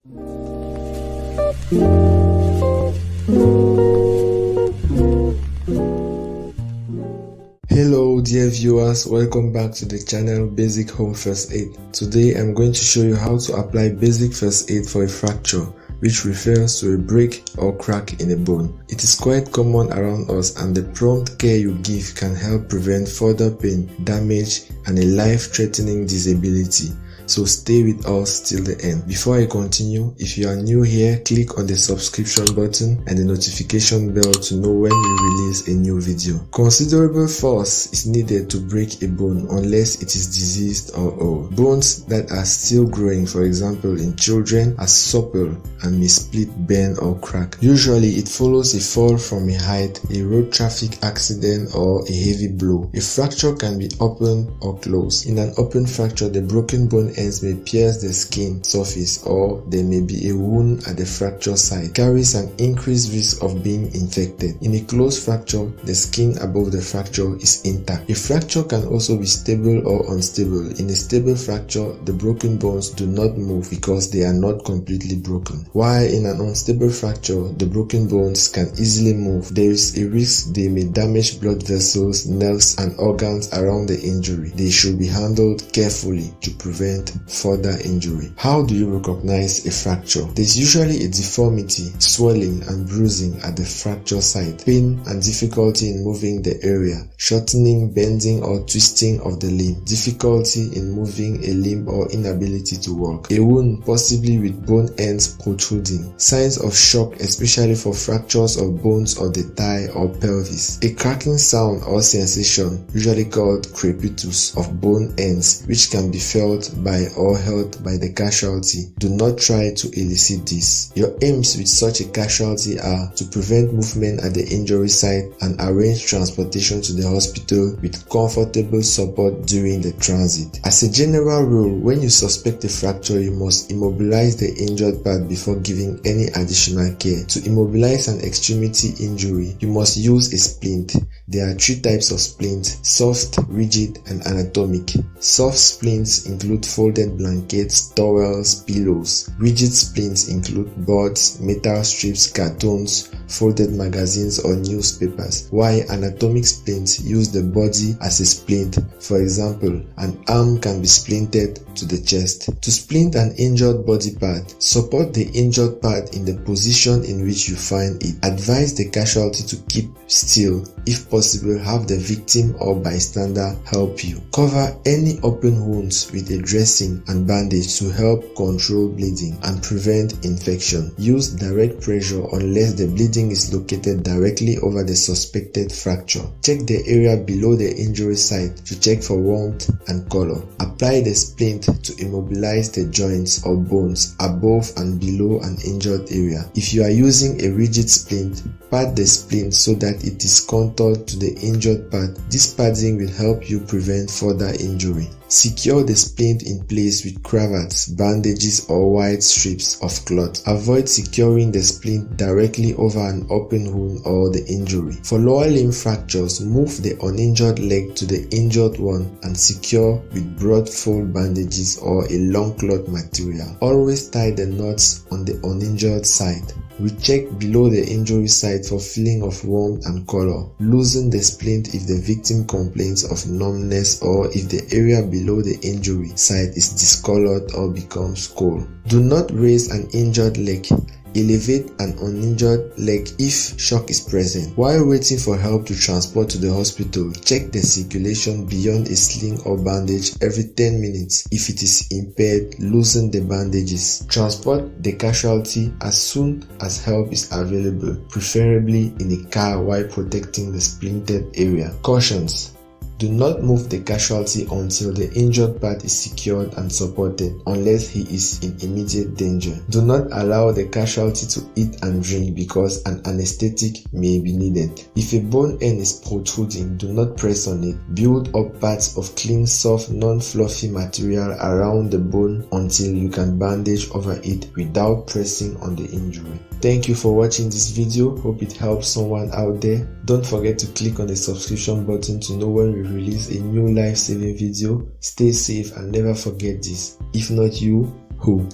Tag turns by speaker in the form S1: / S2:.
S1: Hello dear viewers, welcome back to the channel Basic Home First Aid. Today I'm going to show you how to apply basic first aid for a fracture, which refers to a break or crack in a bone. It is quite common around us, and the prompt care you give can help prevent further pain, damage and a life-threatening disability. So stay with us till the end. Before I continue, if you are new here, click on the subscription button and the notification bell to know when we release a new video. Considerable force is needed to break a bone unless it is diseased or old. Bones that are still growing, for example in children, are supple and may split, bend or crack. Usually it follows a fall from a height, a road traffic accident or a heavy blow. A fracture can be open or closed. In an open fracture, the broken bone ends may pierce the skin surface, or there may be a wound at the fracture site. It carries an increased risk of being infected. In a closed fracture, the skin above the fracture is intact. A fracture can also be stable or unstable. In a stable fracture, the broken bones do not move because they are not completely broken. While in an unstable fracture, the broken bones can easily move. There is a risk they may damage blood vessels, nerves and organs around the injury. They should be handled carefully to prevent further injury. How do you recognize a fracture? There's usually a deformity, swelling and bruising at the fracture site, pain and difficulty in moving the area, shortening, bending or twisting of the limb, difficulty in moving a limb or inability to walk, a wound possibly with bone ends protruding, signs of shock especially for fractures of bones of the thigh or pelvis, a cracking sound or sensation usually called crepitus of bone ends which can be felt by or held by the casualty. Do not try to elicit this. Your aims with such a casualty are to prevent movement at the injury site and arrange transportation to the hospital with comfortable support during the transit. As a general rule, when you suspect a fracture, you must immobilize the injured part before giving any additional care. To immobilize an extremity injury, you must use a splint. There are three types of splint: soft, rigid and anatomic. Soft splints include folded blankets, towels, pillows. Rigid splints include boards, metal strips, cartons, folded magazines or newspapers, while anatomic splints use the body as a splint. For example, an arm can be splinted to the chest. To splint an injured body part, support the injured part in the position in which you find it. Advise the casualty to keep still. If possible, have the victim or bystander help you. Cover any open wounds with a dressing and bandage to help control bleeding and prevent infection. Use direct pressure unless the bleeding is located directly over the suspected fracture. Check the area below the injury site to check for warmth and color. Apply the splint to immobilize the joints or bones above and below an injured area. If you are using a rigid splint, pad the splint so that it is contoured to the injured part. This padding will help you prevent further injury. Secure the splint in place with cravats, bandages or wide strips of cloth. Avoid securing the splint directly over an open wound or the injury. For lower limb fractures, move the uninjured leg to the injured one and secure with broad fold bandages or a long cloth material. Always tie the knots on the uninjured side. Recheck below the injury site for feeling of warmth and color. Loosen the splint if the victim complains of numbness or if the area below the injury site is discolored or becomes cold. Do not raise an injured leg. Elevate an uninjured leg if shock is present. While waiting for help to transport to the hospital, check the circulation beyond a sling or bandage every 10 minutes. If it is impaired, loosen the bandages. Transport the casualty as soon as help is available, preferably in a car while protecting the splintered area. Cautions: do not move the casualty until the injured part is secured and supported unless he is in immediate danger. Do not allow the casualty to eat and drink because an anesthetic may be needed. If a bone end is protruding, do not press on it. Build up parts of clean, soft, non-fluffy material around the bone until you can bandage over it without pressing on the injury. Thank you for watching this video. Hope it helps someone out there. Don't forget to click on the subscription button to know when we release a new life-saving video. Stay safe and never forget this: if not you, who?